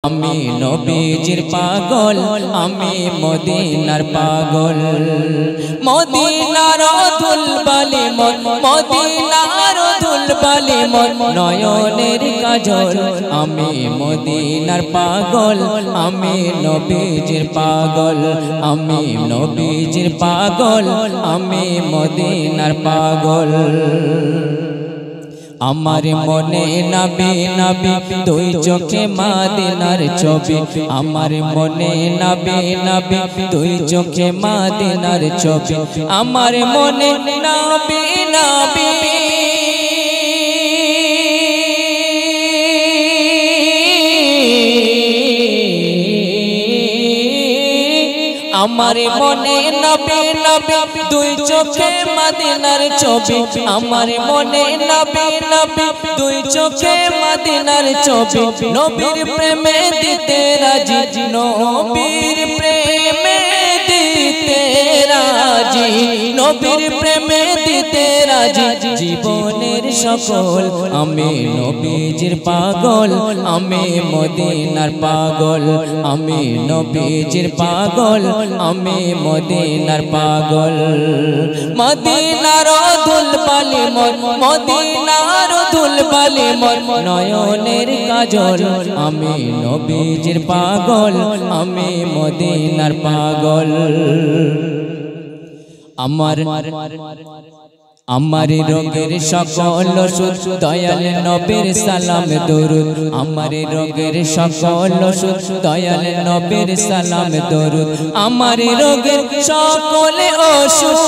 আমি নবীজির পাগল, আমি মদিনার পাগল। মদিনার ধুলবালি মন, মদিনার ধুলবালি মন, নয়নের কাজল। আমি মদিনার পাগল, আমি নবীজির পাগল। আমি নবীজির পাগল, আমি মদিনার পাগল। আমার মনে নবী নবী দুই চোখে মদিনার ছবি। আমার মনে নবী নবী দুই চোখে মদিনার ছবি। আমার মনে নবী নবী আমার মনে নবী নবী দুই চোখে মদিনার ছবি। আমার মনে নবী নবী দুই চোখে মদিনার ছবি। নবীর প্রেমে দিতে রাজি, নবীর প্রেমে দিতে রাজি, নবীর প্রেমে দিতে রাজি জীবনের সকল। আমি নবীজির পাগল, আমি মদিনার পাগল। আমি নবীজির পাগল, আমি মদিনার পাগল। মদিনার ধুলবালি মন, মদিনার ধুলবালি মন, নয়নের কাজল। আমি নবীজির পাগল, আমি মদিনার পাগল। আমার রোগের সকল ওষুধ দয়াল নবীর সালাম দরুদ। আমার রোগের সকল ওষুধ দয়াল নবীর সালাম দরুদ। আমার রোগের সকল ওষুধ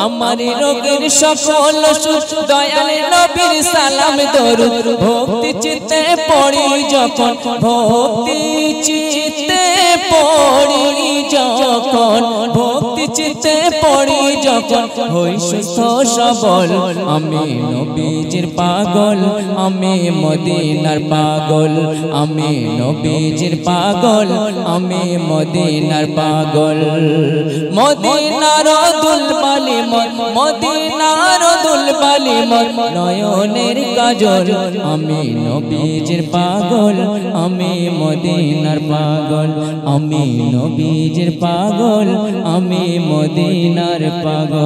আমার রোগের সকল ওষুধ দয়াল নবীর সালাম দরুদ। ভক্তি চিত্তে পড়ি যখন, ভক্তি চিত্তে পড়ি যখন, ভক্তি চিত্তে পড়ি যখন হই সুস্থ সবল। আমি নবীজির পাগল, আমি মদিনার পাগল। আমি নবীজির পাগল, আমি মদিনার পাগল। মদিনার ধুলবালি মন, মদিনার ধুলবালি মন, নয়নের কাজল। আমি নবীজির পাগল, আমি মদিনার পাগল। আমি নবীজির পাগল, আমি মদিনার পাগল।